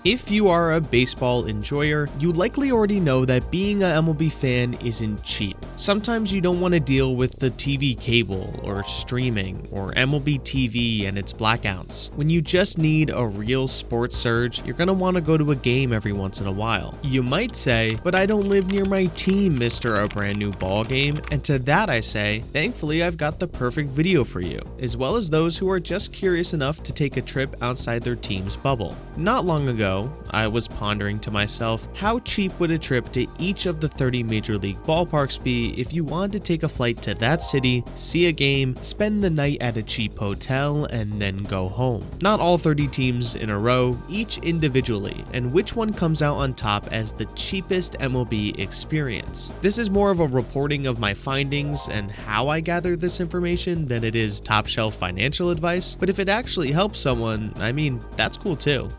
If you are a baseball enjoyer, you likely already know that being a MLB fan isn't cheap. Sometimes you don't want to deal with the TV cable or streaming or MLB TV and its blackouts. When you just need a real sports surge, you're going to want to go to a game every once in a while. You might say, but I don't live near my team, Mr. A brand new ball game. And to that I say, thankfully I've got the perfect video for you, as well as those who are just curious enough to take a trip outside their team's bubble. Not long ago, I was pondering to myself, how cheap would a trip to each of the 30 major league ballparks be if you wanted to take a flight to that city, see a game, spend the night at a cheap hotel, and then go home? Not all 30 teams in a row, each individually, and which one comes out on top as the cheapest MLB experience. This is more of a reporting of my findings and how I gathered this information than it is top shelf financial advice, but if it actually helps someone, I mean, that's cool too.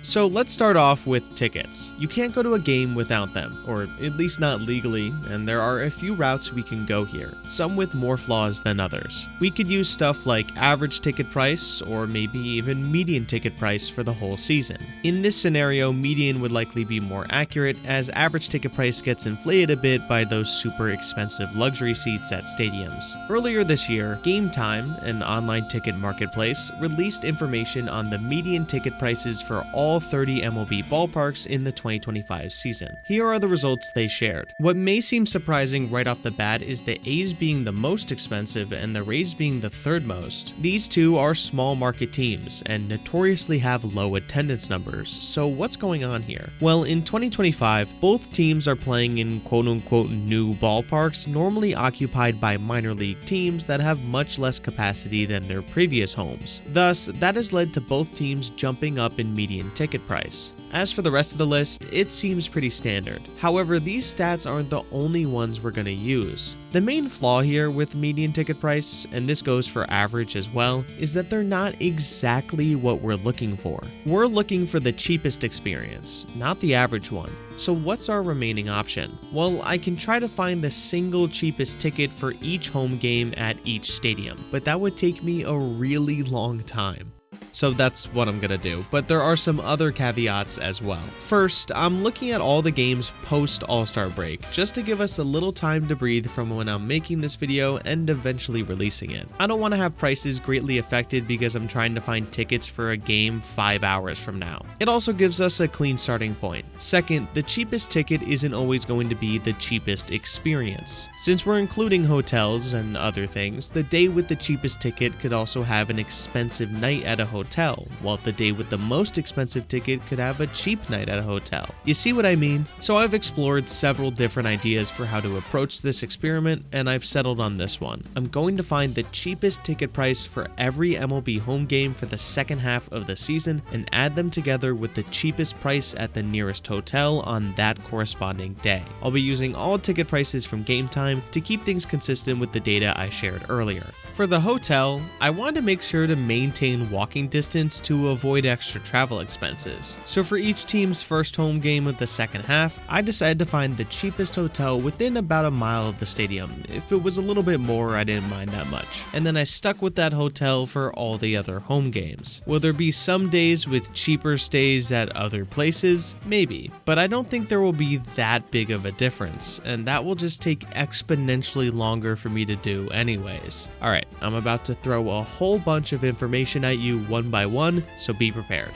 So let's start off with tickets. You can't go to a game without them, or at least not legally, and there are a few routes we can go here, some with more flaws than others. We could use stuff like average ticket price, or maybe even median ticket price for the whole season. In this scenario, median would likely be more accurate, as average ticket price gets inflated a bit by those super expensive luxury seats at stadiums. Earlier this year, Game Time, an online ticket marketplace, released information on the median ticket prices for all 30 MLB ballparks in the 2025 season. Here are the results they shared. What may seem surprising right off the bat is the A's being the most expensive and the Rays being the third most. These two are small market teams and notoriously have low attendance numbers, so what's going on here? Well, in 2025, both teams are playing in quote-unquote new ballparks normally occupied by minor league teams that have much less capacity than their previous homes. Thus, that has led to both teams jumping up in median ticket price. As for the rest of the list, it seems pretty standard. However, these stats aren't the only ones we're going to use. The main flaw here with median ticket price, and this goes for average as well, is that they're not exactly what we're looking for. We're looking for the cheapest experience, not the average one. So what's our remaining option? Well, I can try to find the single cheapest ticket for each home game at each stadium, but that would take me a really long time. So that's what I'm gonna do, but there are some other caveats as well. First, I'm looking at all the games post All-Star break, just to give us a little time to breathe from when I'm making this video and eventually releasing it. I don't want to have prices greatly affected because I'm trying to find tickets for a game 5 hours from now. It also gives us a clean starting point. Second, the cheapest ticket isn't always going to be the cheapest experience. Since we're including hotels and other things, the day with the cheapest ticket could also have an expensive night at a hotel, while the day with the most expensive ticket could have a cheap night at a hotel. You see what I mean? So I've explored several different ideas for how to approach this experiment, and I've settled on this one. I'm going to find the cheapest ticket price for every MLB home game for the second half of the season and add them together with the cheapest price at the nearest hotel on that corresponding day. I'll be using all ticket prices from Game Time to keep things consistent with the data I shared earlier. For the hotel, I wanted to make sure to maintain walking distance to avoid extra travel expenses. So for each team's first home game of the second half, I decided to find the cheapest hotel within about a mile of the stadium. If it was a little bit more, I didn't mind that much. And then I stuck with that hotel for all the other home games. Will there be some days with cheaper stays at other places? Maybe, but I don't think there will be that big of a difference, and that will just take exponentially longer for me to do anyways. Alright, I'm about to throw a whole bunch of information at you one by one, so be prepared.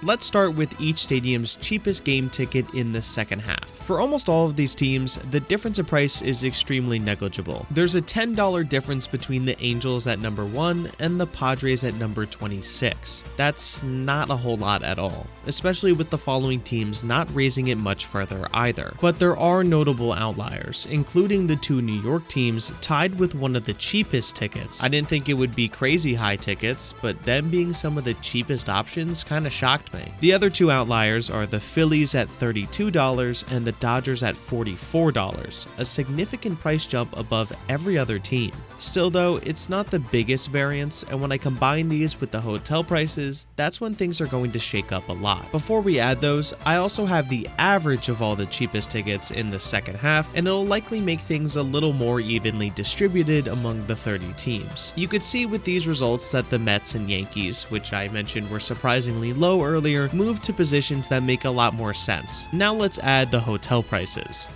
Let's start with each stadium's cheapest game ticket in the second half. For almost all of these teams, the difference in price is extremely negligible. There's a $10 difference between the Angels at number 1 and the Padres at number 26. That's not a whole lot at all, especially with the following teams not raising it much further either. But there are notable outliers, including the two New York teams tied with one of the cheapest tickets. I didn't think it would be crazy high tickets, but them being some of the cheapest options kinda shocked me. The other two outliers are the Phillies at $32 and the Dodgers at $44, a significant price jump above every other team. Still though, it's not the biggest variance, and when I combine these with the hotel prices, that's when things are going to shake up a lot. Before we add those, I also have the average of all the cheapest tickets in the second half, and it'll likely make things a little more evenly distributed among the 30 teams. You could see with these results that the Mets and Yankees, which I mentioned were surprisingly low earlier, moved to positions that make a lot more sense. Now let's add the hotel prices.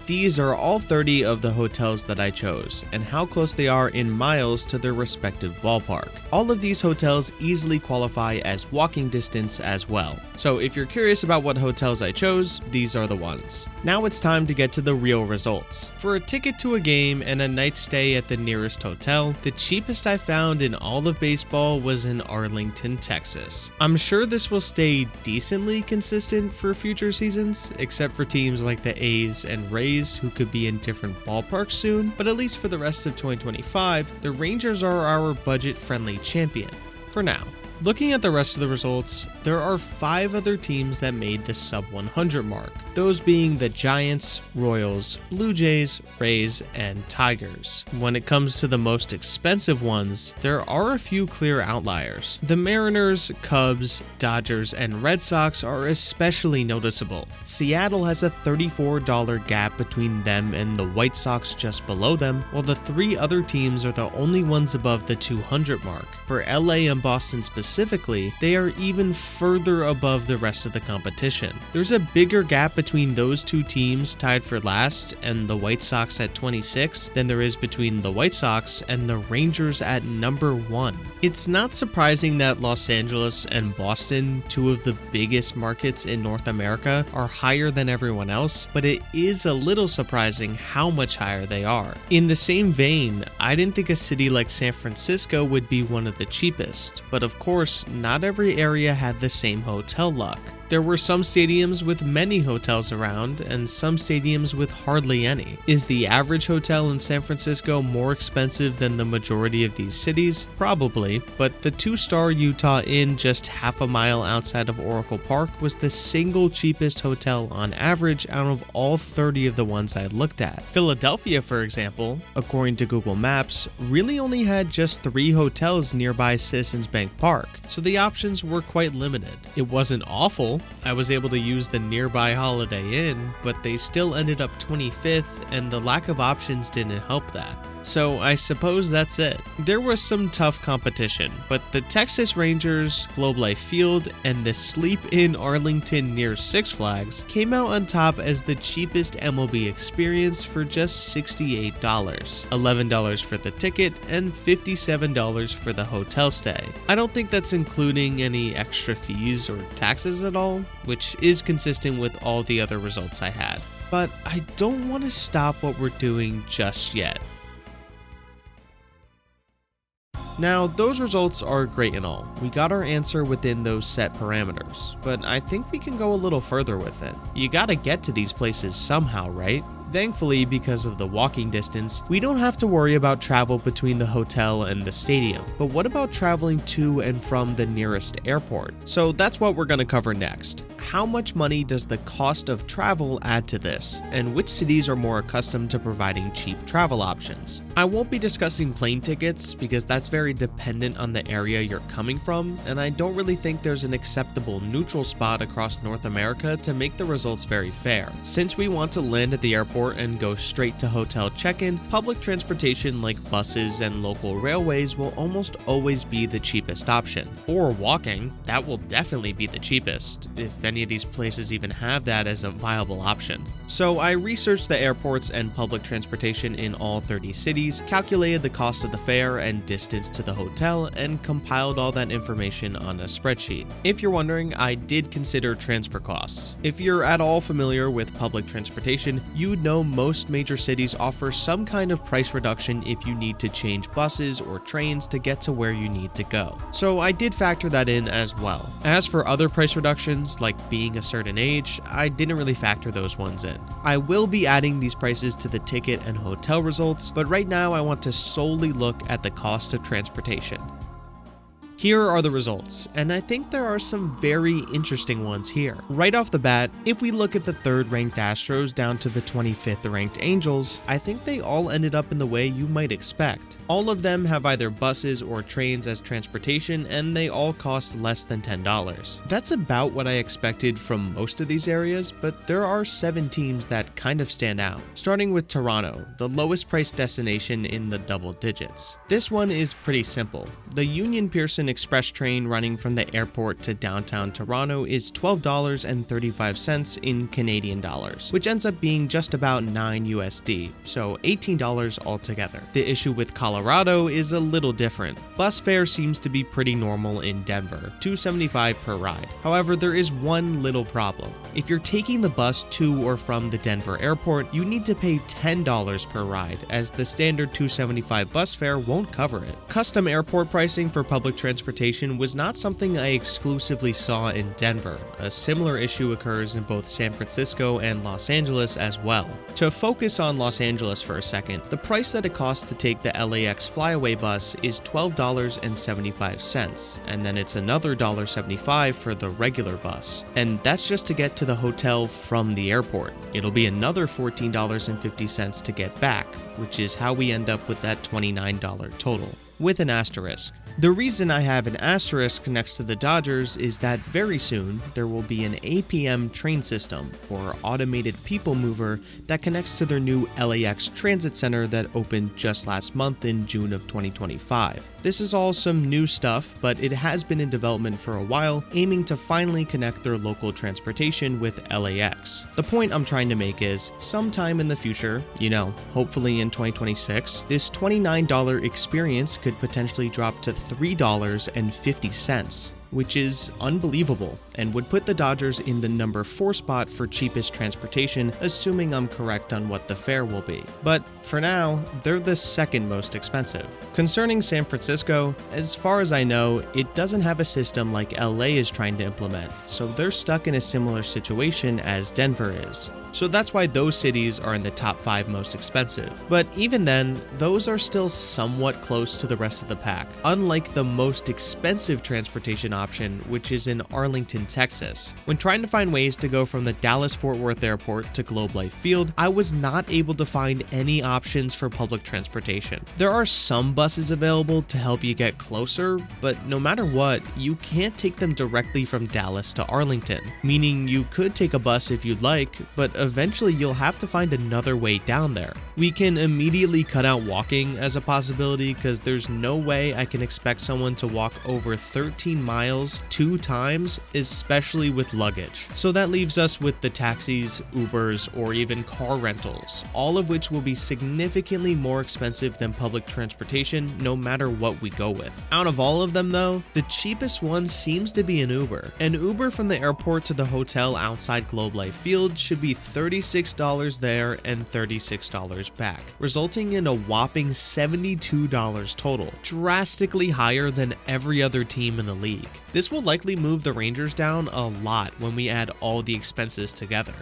These are all 30 of the hotels that I chose, and how close they are in miles to their respective ballpark. All of these hotels easily qualify as walking distance as well. So if you're curious about what hotels I chose, these are the ones. Now it's time to get to the real results. For a ticket to a game and a night stay at the nearest hotel, the cheapest I found in all of baseball was in Arlington, Texas. I'm sure this will stay decently consistent for future seasons, except for teams like the A's and Rays who could be in different ballparks soon, but at least for the rest of 2025, the Rangers are our budget-friendly champion, for now. Looking at the rest of the results, there are 5 other teams that made the sub 100 mark, those being the Giants, Royals, Blue Jays, Rays, and Tigers. When it comes to the most expensive ones, there are a few clear outliers. The Mariners, Cubs, Dodgers, and Red Sox are especially noticeable. Seattle has a $34 gap between them and the White Sox just below them, while the 3 other teams are the only ones above the 200 mark. For LA and Boston specifically, they are even further above the rest of the competition. There's a bigger gap between those 2 teams tied for last and the White Sox at 26 than there is between the White Sox and the Rangers at number 1. It's not surprising that Los Angeles and Boston, 2 of the biggest markets in North America, are higher than everyone else, but it is a little surprising how much higher they are. In the same vein, I didn't think a city like San Francisco would be one of the cheapest, but of course, not every area had the same hotel luck. There were some stadiums with many hotels around, and some stadiums with hardly any. Is the average hotel in San Francisco more expensive than the majority of these cities? Probably, but the 2-star Utah Inn just half a mile outside of Oracle Park was the single cheapest hotel on average out of all 30 of the ones I looked at. Philadelphia, for example, according to Google Maps, really only had just 3 hotels nearby Citizens Bank Park, so the options were quite limited. It wasn't awful. I was able to use the nearby Holiday Inn, but they still ended up 25th, and the lack of options didn't help that. So I suppose that's it. There was some tough competition, but the Texas Rangers, Globe Life Field, and the Sleep Inn Arlington near Six Flags came out on top as the cheapest MLB experience for just $68, $11 for the ticket, and $57 for the hotel stay. I don't think that's including any extra fees or taxes at all, which is consistent with all the other results I had. But I don't want to stop what we're doing just yet. Now, those results are great and all. We got our answer within those set parameters, but I think we can go a little further with it. You gotta get to these places somehow, right? Thankfully, because of the walking distance, we don't have to worry about travel between the hotel and the stadium. But what about traveling to and from the nearest airport? So that's what we're going to cover next. How much money does the cost of travel add to this? And which cities are more accustomed to providing cheap travel options? I won't be discussing plane tickets because that's very dependent on the area you're coming from, and I don't really think there's an acceptable neutral spot across North America to make the results very fair. Since we want to land at the airport and go straight to hotel check-in, public transportation like buses and local railways will almost always be the cheapest option. Or walking, that will definitely be the cheapest, if any of these places even have that as a viable option. So I researched the airports and public transportation in all 30 cities, calculated the cost of the fare and distance to the hotel, and compiled all that information on a spreadsheet. If you're wondering, I did consider transfer costs. If you're at all familiar with public transportation, you'd know most major cities offer some kind of price reduction if you need to change buses or trains to get to where you need to go. So I did factor that in as well. As for other price reductions, like being a certain age, I didn't really factor those ones in. I will be adding these prices to the ticket and hotel results, but right now I want to solely look at the cost of transportation. Here are the results, and I think there are some very interesting ones here. Right off the bat, if we look at the 3rd ranked Astros down to the 25th ranked Angels, I think they all ended up in the way you might expect. All of them have either buses or trains as transportation, and they all cost less than $10. That's about what I expected from most of these areas, but there are 7 teams that kind of stand out. Starting with Toronto, the lowest priced destination in the double digits. This one is pretty simple. The Union Pearson Express train running from the airport to downtown Toronto is $12.35 in Canadian dollars, which ends up being just about $9 USD, so $18 altogether. The issue with Colorado is a little different. Bus fare seems to be pretty normal in Denver, $2.75 per ride. However, there is one little problem. If you're taking the bus to or from the Denver airport, you need to pay $10 per ride, as the standard $2.75 bus fare won't cover it. Custom airport pricing for public transportation was not something I exclusively saw in Denver. A similar issue occurs in both San Francisco and Los Angeles as well. To focus on Los Angeles for a second, the price that it costs to take the LAX flyaway bus is $12.75, and then it's another $1.75 for the regular bus. And that's just to get to the hotel from the airport. It'll be another $14.50 to get back, which is how we end up with that $29 total, with an asterisk. The reason I have an asterisk next to the Dodgers is that very soon there will be an APM train system, or automated people mover, that connects to their new LAX transit center that opened just last month in June of 2025. This is all some new stuff, but it has been in development for a while, aiming to finally connect their local transportation with LAX. The point I'm trying to make is, sometime in the future, hopefully in 2026, this $29 experience could potentially drop to $3.50, which is unbelievable and would put the Dodgers in the number 4 spot for cheapest transportation, assuming I'm correct on what the fare will be. But for now, they're the 2nd most expensive. Concerning San Francisco, as far as I know, it doesn't have a system like LA is trying to implement, so they're stuck in a similar situation as Denver is. So that's why those cities are in the top 5 most expensive. But even then, those are still somewhat close to the rest of the pack, unlike the most expensive transportation option, which is in Arlington, Texas. When trying to find ways to go from the Dallas-Fort Worth Airport to Globe Life Field, I was not able to find any options for public transportation. There are some buses available to help you get closer, but no matter what, you can't take them directly from Dallas to Arlington, meaning you could take a bus if you'd like, but eventually you'll have to find another way down there. We can immediately cut out walking as a possibility, because there's no way I can expect someone to walk over 13 miles 2 times, especially with luggage. So that leaves us with the taxis, Ubers, or even car rentals, all of which will be significantly more expensive than public transportation no matter what we go with. Out of all of them though, the cheapest one seems to be an Uber. An Uber from the airport to the hotel outside Globe Life Field should be $36 there and $36 back, resulting in a whopping $72 total, drastically higher than every other team in the league. This will likely move the Rangers down a lot when we add all the expenses together.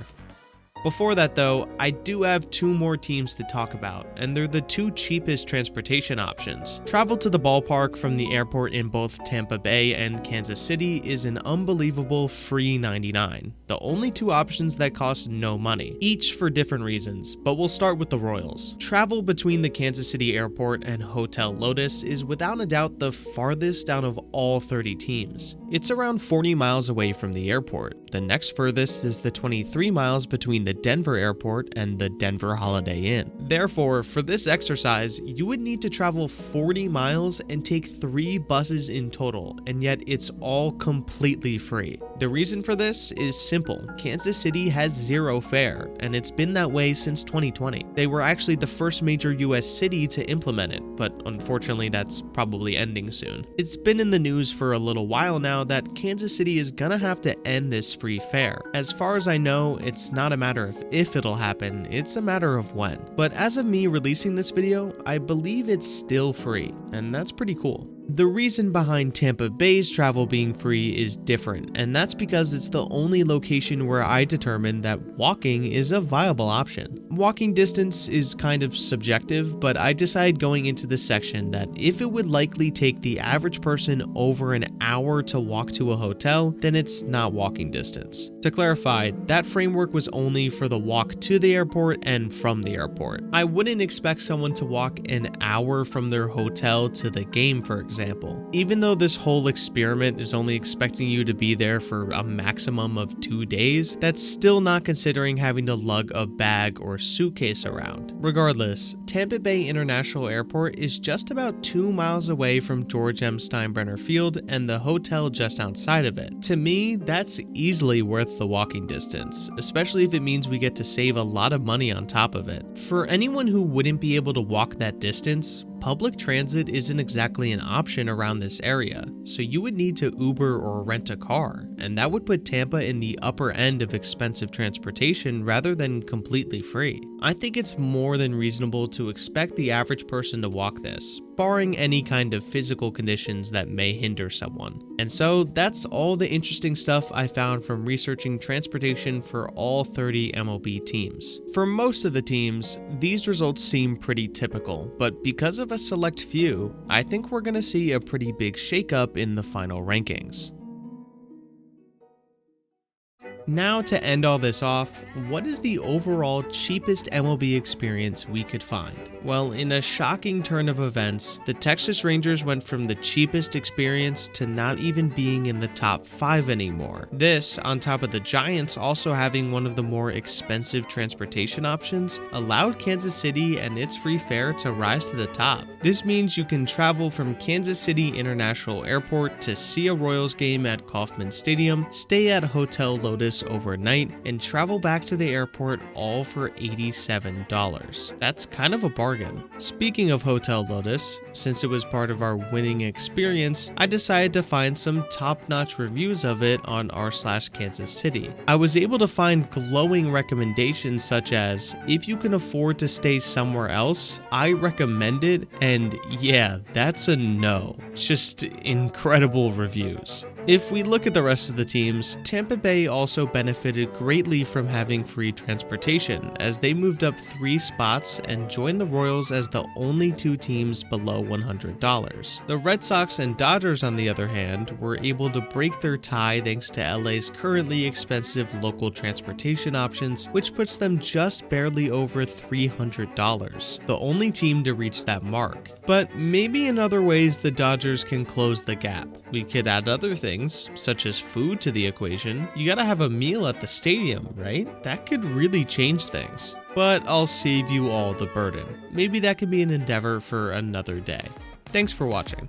Before that though, I do have 2 more teams to talk about, and they're the 2 cheapest transportation options. Travel to the ballpark from the airport in both Tampa Bay and Kansas City is an unbelievable free $99. The only 2 options that cost no money, each for different reasons, but we'll start with the Royals. Travel between the Kansas City airport and Hotel Lotus is without a doubt the farthest out of all 30 teams. It's around 40 miles away from the airport. The next furthest is the 23 miles between the Denver airport and the Denver Holiday Inn. Therefore, for this exercise, you would need to travel 40 miles and take 3 buses in total, and yet it's all completely free. The reason for this is simple. Kansas City has 0 fare, and it's been that way since 2020. They were actually the first major US city to implement it, but unfortunately that's probably ending soon. It's been in the news for a little while now that Kansas City is gonna have to end this free fare. As far as I know, it's not a matter of if it'll happen, it's a matter of when. But as of me releasing this video, I believe it's still free, and that's pretty cool. The reason behind Tampa Bay's travel being free is different, and that's because it's the only location where I determined that walking is a viable option. Walking distance is kind of subjective, but I decided going into this section that if it would likely take the average person over an hour to walk to a hotel, then it's not walking distance. To clarify, that framework was only for the walk to the airport and from the airport. I wouldn't expect someone to walk an hour from their hotel to the game, for example. Even though this whole experiment is only expecting you to be there for a maximum of 2 days, that's still not considering having to lug a bag or suitcase around. Regardless, Tampa Bay International Airport is just about 2 miles away from George M. Steinbrenner Field and the hotel just outside of it. To me, that's easily worth the walking distance, especially if it means we get to save a lot of money on top of it. For anyone who wouldn't be able to walk that distance, public transit isn't exactly an option around this area, so you would need to Uber or rent a car, and that would put Tampa in the upper end of expensive transportation rather than completely free. I think it's more than reasonable to expect the average person to walk this, barring any kind of physical conditions that may hinder someone. And so that's all the interesting stuff I found from researching transportation for all 30 MLB teams. For most of the teams, these results seem pretty typical, but because of a select few, I think we're going to see a pretty big shakeup in the final rankings. Now, to end all this off, what is the overall cheapest MLB experience we could find? Well, in a shocking turn of events, the Texas Rangers went from the cheapest experience to not even being in the top 5 anymore. This, on top of the Giants also having one of the more expensive transportation options, allowed Kansas City and its free fare to rise to the top. This means you can travel from Kansas City International Airport to see a Royals game at Kauffman Stadium, stay at Hotel Lotus overnight, and travel back to the airport all for $87. That's kind of a bargain. Speaking of Hotel Lotus, since it was part of our winning experience, I decided to find some top-notch reviews of it on r/Kansas City. I was able to find glowing recommendations such as, if you can afford to stay somewhere else, I recommend it, and yeah, that's a no. Just incredible reviews. If we look at the rest of the teams, Tampa Bay also benefited greatly from having free transportation, as they moved up 3 spots and joined the Royals as the only 2 teams below $100. The Red Sox and Dodgers, on the other hand, were able to break their tie thanks to LA's currently expensive local transportation options, which puts them just barely over $300, the only team to reach that mark. But maybe in other ways the Dodgers can close the gap. We could add other things, such as food, to the equation. You gotta have a meal at the stadium, right? That could really change things. But I'll save you all the burden. Maybe that could be an endeavor for another day. Thanks for watching.